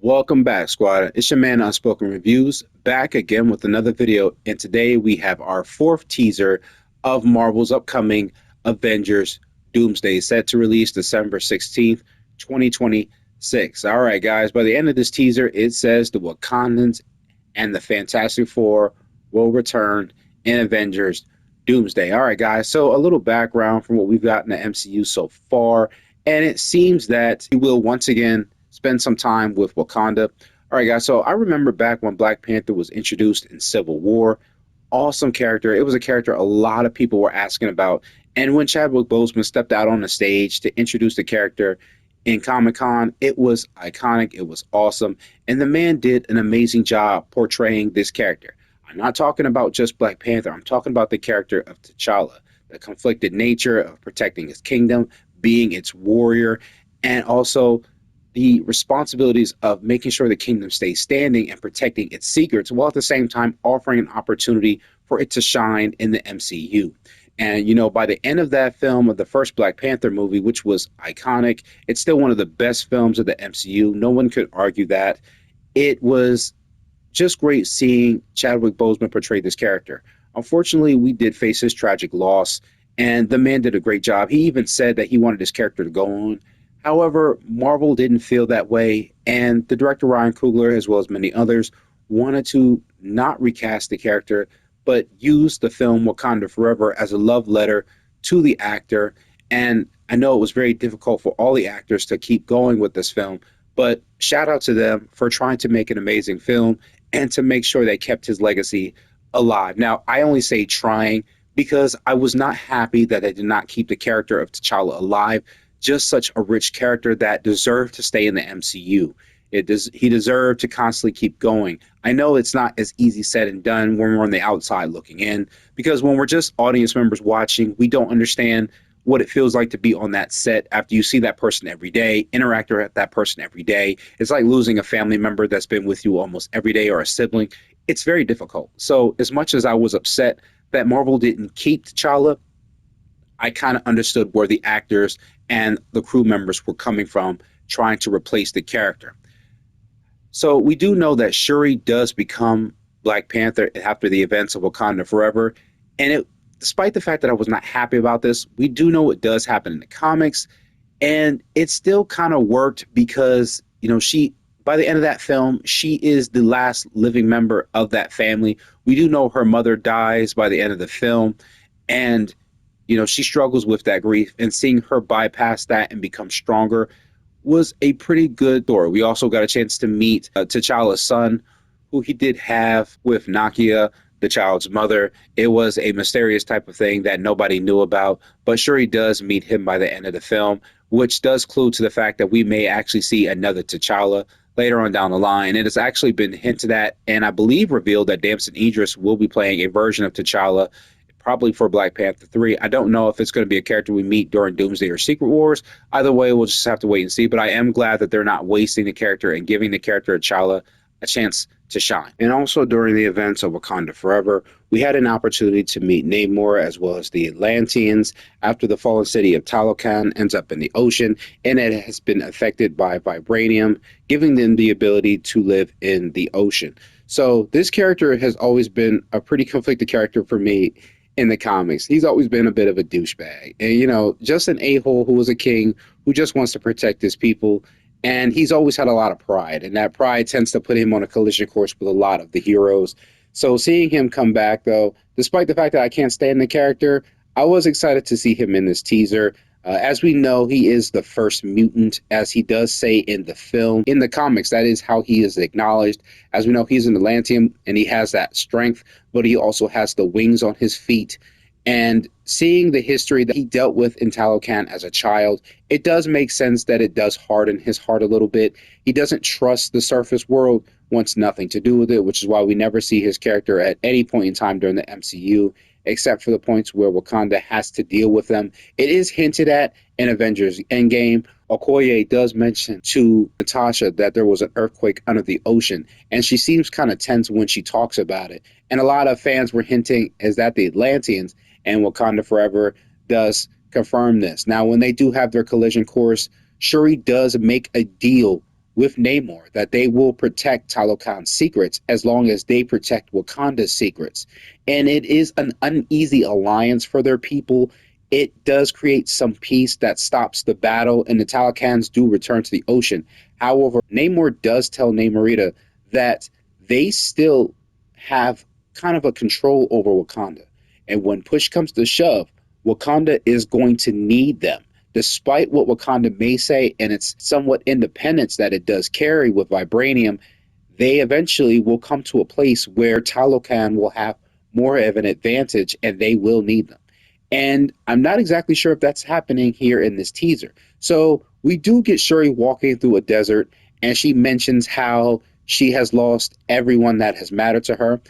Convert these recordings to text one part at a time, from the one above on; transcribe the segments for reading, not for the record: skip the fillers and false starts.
Welcome back, squad. It's your man Unspoken Reviews back again with another video, and today we have our fourth teaser of Marvel's upcoming Avengers Doomsday, set to release December 16th, 2026. All right, guys, by the end of this teaser, it says the Wakandans and the Fantastic Four will return in Avengers Doomsday. All right, guys, so a little background from what we've got in the MCU so far, and it seems that we will once again spend some time with Wakanda. All right, guys. So I remember back when Black Panther was introduced in Civil War. Awesome character. It was a character a lot of people were asking about. And when Chadwick Boseman stepped out on the stage to introduce the character in Comic-Con, it was iconic. It was awesome. And the man did an amazing job portraying this character. I'm not talking about just Black Panther. I'm talking about the character of T'Challa, the conflicted nature of protecting his kingdom, being its warrior, and also the responsibilities of making sure the kingdom stays standing and protecting its secrets, while at the same time offering an opportunity for it to shine in the MCU. And, by the end of that film, of the first Black Panther movie, which was iconic, it's still one of the best films of the MCU. No one could argue that. It was just great seeing Chadwick Boseman portray this character. Unfortunately, we did face his tragic loss, and the man did a great job. He even said that he wanted his character to go on. However, Marvel didn't feel that way, and the director Ryan Coogler, as well as many others, wanted to not recast the character, but use the film Wakanda Forever as a love letter to the actor. And I know it was very difficult for all the actors to keep going with this film, but shout out to them for trying to make an amazing film and to make sure they kept his legacy alive. Now, I only say trying because I was not happy that they did not keep the character of T'Challa alive. Just such a rich character that deserved to stay in the MCU. He deserved to constantly keep going. I know it's not as easy said and done when we're on the outside looking in, because when we're just audience members watching, we don't understand what it feels like to be on that set after you see that person every day, interact with that person every day. It's like losing a family member that's been with you almost every day, or a sibling. It's very difficult. So as much as I was upset that Marvel didn't keep T'Challa, I kind of understood where the actors and the crew members were coming from trying to replace the character. So we do know that Shuri does become Black Panther after the events of Wakanda Forever. And despite the fact that I was not happy about this, we do know it does happen in the comics. And it still kind of worked because, by the end of that film, she is the last living member of that family. We do know her mother dies by the end of the film. And she struggles with that grief, and seeing her bypass that and become stronger was a pretty good story. We also got a chance to meet T'Challa's son, who he did have with Nakia, the child's mother. It was a mysterious type of thing that nobody knew about, but Shuri does meet him by the end of the film, which does clue to the fact that we may actually see another T'Challa later on down the line. It has actually been hinted at, and I believe revealed, that Damson Idris will be playing a version of T'Challa probably for Black Panther 3. I don't know if it's going to be a character we meet during Doomsday or Secret Wars. Either way, we'll just have to wait and see. But I am glad that they're not wasting the character and giving the character T'Challa a chance to shine. And also during the events of Wakanda Forever, we had an opportunity to meet Namor as well as the Atlanteans after the fallen city of Talokan ends up in the ocean, and it has been affected by vibranium, giving them the ability to live in the ocean. So this character has always been a pretty conflicted character for me in the comics. He's always been a bit of a douchebag, and just an a-hole who was a king who just wants to protect his people. And he's always had a lot of pride, and that pride tends to put him on a collision course with a lot of the heroes. So seeing him come back, though, despite the fact that I can't stand the character, I was excited to see him in this teaser. As we know, he is the first mutant, as he does say in the film. In the comics, that is how he is acknowledged. As we know, he's an Atlantean, and he has that strength, but he also has the wings on his feet. And seeing the history that he dealt with in Talokan as a child, it does make sense that it does harden his heart a little bit. He doesn't trust the surface world, wants nothing to do with it, which is why we never see his character at any point in time during the MCU, except for the points where Wakanda has to deal with them. It is hinted at in Avengers Endgame. Okoye does mention to Natasha that there was an earthquake under the ocean, and she seems kind of tense when she talks about it. And a lot of fans were hinting is that the Atlanteans, and Wakanda Forever does confirm this. Now, when they do have their collision course, Shuri does make a deal with Namor that they will protect Talokan's secrets as long as they protect Wakanda's secrets. And it is an uneasy alliance for their people. It does create some peace that stops the battle, and the Talokans do return to the ocean. However, Namor does tell Namorita that they still have kind of a control over Wakanda. And when push comes to shove, Wakanda is going to need them. Despite what Wakanda may say and its somewhat independence that it does carry with vibranium, they eventually will come to a place where Talokan will have more of an advantage and they will need them. And I'm not exactly sure if that's happening here in this teaser. So we do get Shuri walking through a desert, and she mentions how she has lost everyone that has mattered to her.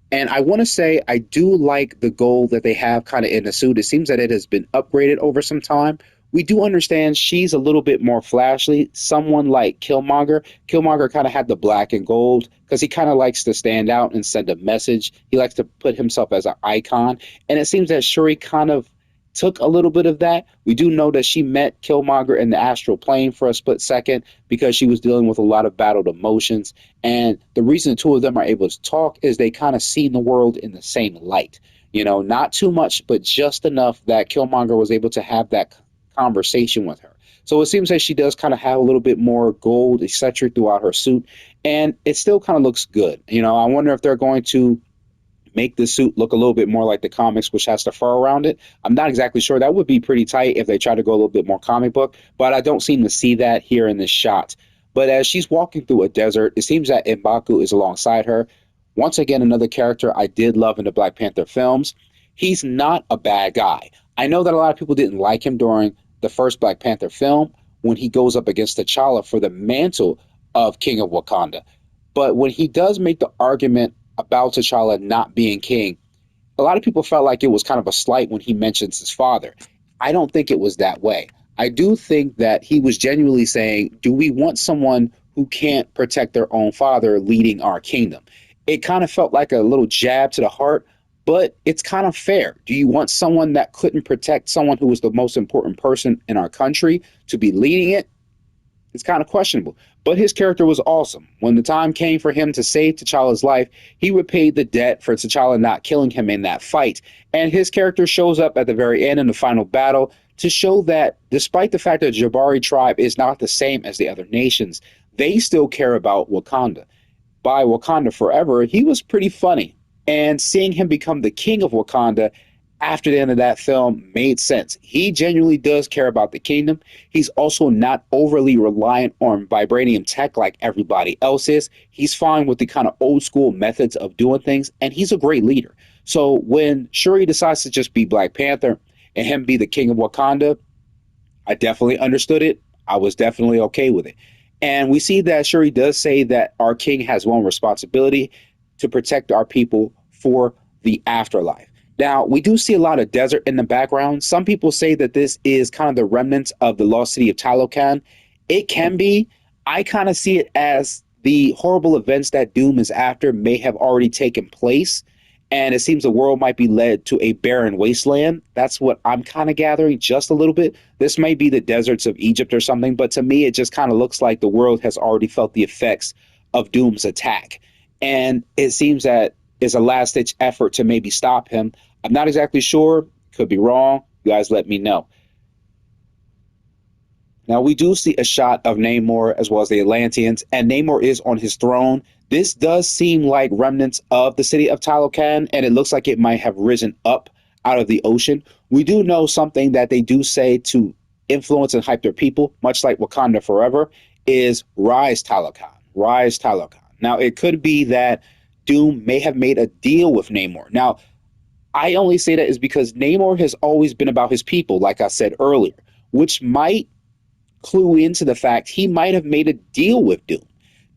And I want to say I do like the gold that they have kind of in the suit. It seems that it has been upgraded over some time. We do understand she's a little bit more flashy. Someone like Killmonger. Killmonger kind of had the black and gold because he kind of likes to stand out and send a message. He likes to put himself as an icon. And it seems that Shuri kind of took a little bit of that. We do know that she met Killmonger in the astral plane for a split second because she was dealing with a lot of battled emotions. And the reason the two of them are able to talk is they kind of see the world in the same light. You know, not too much, but just enough that Killmonger was able to have that conversation with her. So it seems that she does kind of have a little bit more gold eccentric throughout her suit, and it still kind of looks good. You know, I wonder if they're going to make the suit look a little bit more like the comics, which has the fur around it. I'm not exactly sure. That would be pretty tight if they try to go a little bit more comic book, but I don't seem to see that here in this shot. But as she's walking through a desert, it seems that M'Baku is alongside her. Once again, another character I did love in the Black Panther films. He's not a bad guy. I know that a lot of people didn't like him during the first Black Panther film when he goes up against T'Challa for the mantle of King of Wakanda. But when he does make the argument about T'Challa not being king, a lot of people felt like it was kind of a slight when he mentions his father. I don't think it was that way. I do think that he was genuinely saying, do we want someone who can't protect their own father leading our kingdom? It kind of felt like a little jab to the heart, but it's kind of fair. Do you want someone that couldn't protect someone who was the most important person in our country to be leading it? It's kind of questionable. But his character was awesome. When the time came for him to save T'Challa's life, he repaid the debt for T'Challa not killing him in that fight. And his character shows up at the very end in the final battle to show that despite the fact that the Jabari tribe is not the same as the other nations, they still care about Wakanda. By Wakanda Forever, he was pretty funny. And seeing him become the king of Wakanda after the end of that film made sense. He genuinely does care about the kingdom. He's also not overly reliant on vibranium tech like everybody else is. He's fine with the kind of old school methods of doing things, and he's a great leader. So when Shuri decides to just be Black Panther and him be the king of Wakanda, I definitely understood it. I was definitely okay with it. And we see that Shuri does say that our king has one responsibility to protect our people for the afterlife. Now, we do see a lot of desert in the background. Some people say that this is kind of the remnants of the lost city of Talokan. It can be. I kind of see it as the horrible events that Doom is after may have already taken place, and it seems the world might be led to a barren wasteland. That's what I'm kind of gathering just a little bit. This may be the deserts of Egypt or something, but to me, it just kind of looks like the world has already felt the effects of Doom's attack. And it seems that it's a last-ditch effort to maybe stop him. I'm not exactly sure. Could be wrong. You guys let me know. Now, we do see a shot of Namor as well as the Atlanteans, and Namor is on his throne. This does seem like remnants of the city of Talokan, and it looks like it might have risen up out of the ocean. We do know something that they do say to influence and hype their people, much like Wakanda Forever, is Rise Talokan. Rise Talokan. Now, it could be that Doom may have made a deal with Namor. Now, I only say that is because Namor has always been about his people, like I said earlier, which might clue into the fact he might have made a deal with Doom.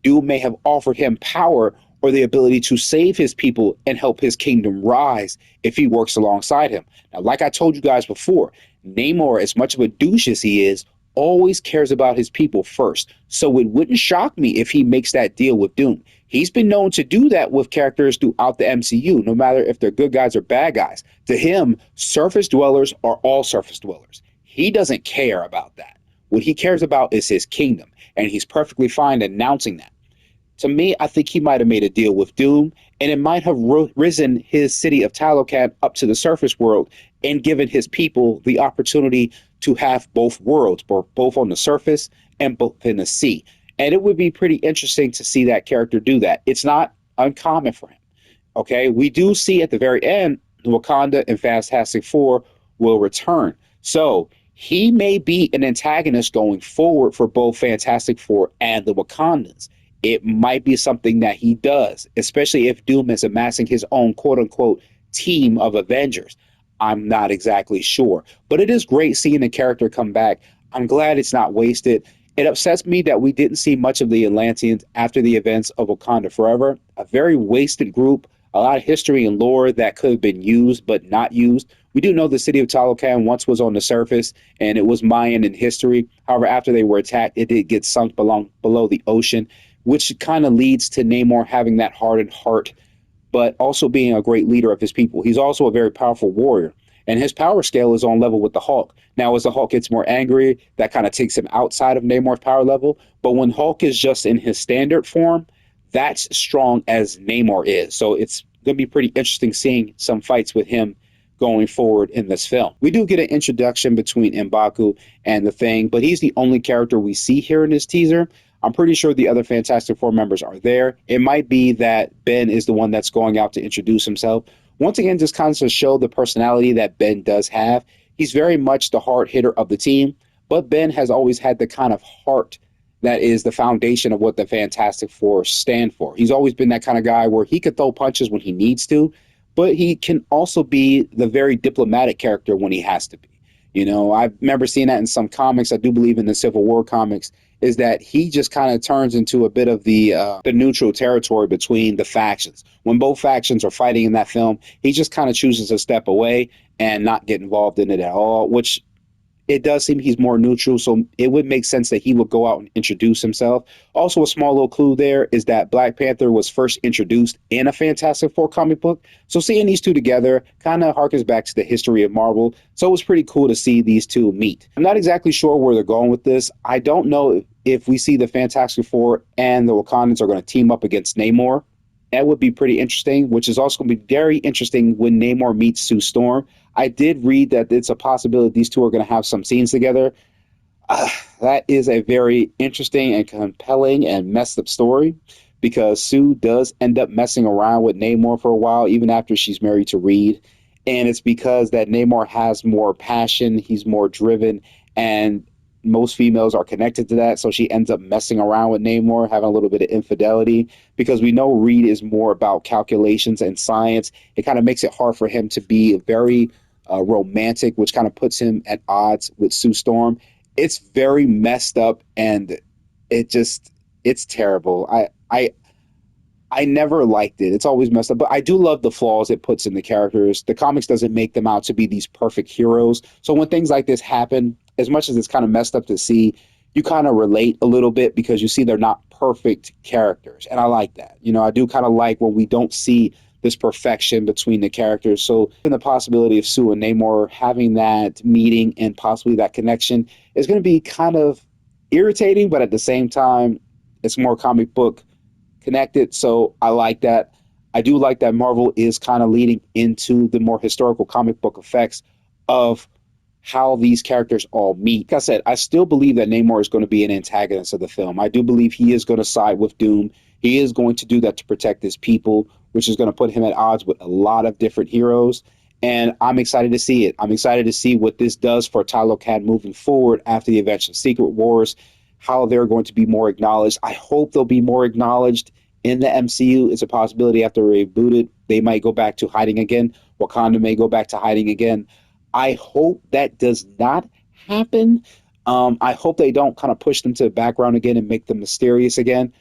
Doom may have offered him power or the ability to save his people and help his kingdom rise if he works alongside him. Now, like I told you guys before, Namor, as much of a douche as he is, always cares about his people first. So it wouldn't shock me if he makes that deal with Doom. He's been known to do that with characters throughout the MCU, no matter if they're good guys or bad guys. To him, surface dwellers are all surface dwellers. He doesn't care about that. What he cares about is his kingdom, and he's perfectly fine announcing that. To me, I think he might have made a deal with Doom, and it might have risen his city of Talocan up to the surface world and given his people the opportunity to have both worlds, both on the surface and both in the sea. And it would be pretty interesting to see that character do that. It's not uncommon for him. Okay, we do see at the very end Wakanda and Fantastic Four will return. So he may be an antagonist going forward for both Fantastic Four and the Wakandans. It might be something that he does, especially if Doom is amassing his own quote unquote team of Avengers. I'm not exactly sure, but it is great seeing the character come back. I'm glad it's not wasted. It upsets me that we didn't see much of the Atlanteans after the events of Wakanda Forever. A very wasted group, a lot of history and lore that could have been used but not used. We do know the city of Talocan once was on the surface and it was Mayan in history. However, after they were attacked, it did get sunk below the ocean, which kind of leads to Namor having that hardened heart, but also being a great leader of his people. He's also a very powerful warrior, and his power scale is on level with the Hulk. Now, as the Hulk gets more angry, that kind of takes him outside of Namor's power level. But when Hulk is just in his standard form, that's strong as Namor is. So it's going to be pretty interesting seeing some fights with him going forward in this film. We do get an introduction between M'Baku and the Thing, but he's the only character we see here in this teaser. I'm pretty sure the other Fantastic Four members are there. It might be that Ben is the one that's going out to introduce himself. Once again, just kind of to show the personality that Ben does have. He's very much the hard hitter of the team, but Ben has always had the kind of heart that is the foundation of what the Fantastic Four stand for. He's always been that kind of guy where he could throw punches when he needs to, but he can also be the very diplomatic character when he has to be. You know, I remember seeing that in some comics. I do believe in the Civil War comics, is that he just kind of turns into a bit of the neutral territory between the factions. When both factions are fighting in that film, he just kind of chooses to step away and not get involved in it at all, which it does seem he's more neutral, so it would make sense that he would go out and introduce himself. Also, a small little clue there is that Black Panther was first introduced in a Fantastic Four comic book, so seeing these two together kind of harkens back to the history of Marvel, so it was pretty cool to see these two meet. I'm not exactly sure where they're going with this. I don't know if we see the Fantastic Four and the Wakandans are going to team up against Namor. That would be pretty interesting, which is also going to be very interesting when Namor meets Sue Storm. I did read that it's a possibility these two are going to have some scenes together. That is a very interesting and compelling and messed up story, because Sue does end up messing around with Namor for a while, even after she's married to Reed. And it's because that Namor has more passion, he's more driven, and most females are connected to that, so she ends up messing around with Namor, having a little bit of infidelity, because we know Reed is more about calculations and science. It kind of makes it hard for him to be very romantic, which kind of puts him at odds with Sue Storm. It's very messed up, and it's terrible. I never liked it. It's always messed up, but I do love the flaws it puts in the characters. The comics doesn't make them out to be these perfect heroes. So when things like this happen, as much as it's kind of messed up to see, you kind of relate a little bit, because you see they're not perfect characters. And I like that. You know, I do kind of like when we don't see this perfection between the characters. So the possibility of Sue and Namor having that meeting and possibly that connection is going to be kind of irritating, but at the same time, it's more comic book connected. So I like that. I do like that Marvel is kind of leading into the more historical comic book effects of how these characters all meet. Like I said, I still believe that Namor is going to be an antagonist of the film. I do believe he is going to side with Doom. He is going to do that to protect his people, which is going to put him at odds with a lot of different heroes. And I'm excited to see it. I'm excited to see what this does for Talocan moving forward after the Avengers Secret Wars, how they're going to be more acknowledged. I hope they'll be more acknowledged in the MCU. It's a possibility after rebooted, they might go back to hiding again. Wakanda may go back to hiding again. I hope that does not happen. I hope they don't kind of push them to the background again and make them mysterious again.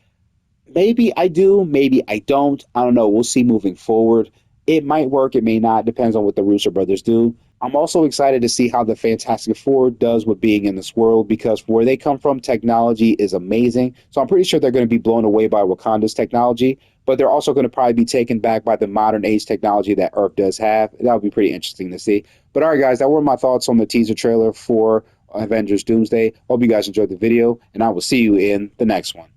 Maybe I do, maybe I don't. I don't know. We'll see moving forward. It might work, it may not. Depends on what the Russo brothers do. I'm also excited to see how the Fantastic Four does with being in this world, because where they come from, technology is amazing. So I'm pretty sure they're going to be blown away by Wakanda's technology, but they're also going to probably be taken back by the modern age technology that Earth does have. That would be pretty interesting to see. But all right, guys, that were my thoughts on the teaser trailer for Avengers Doomsday. Hope you guys enjoyed the video, and I will see you in the next one.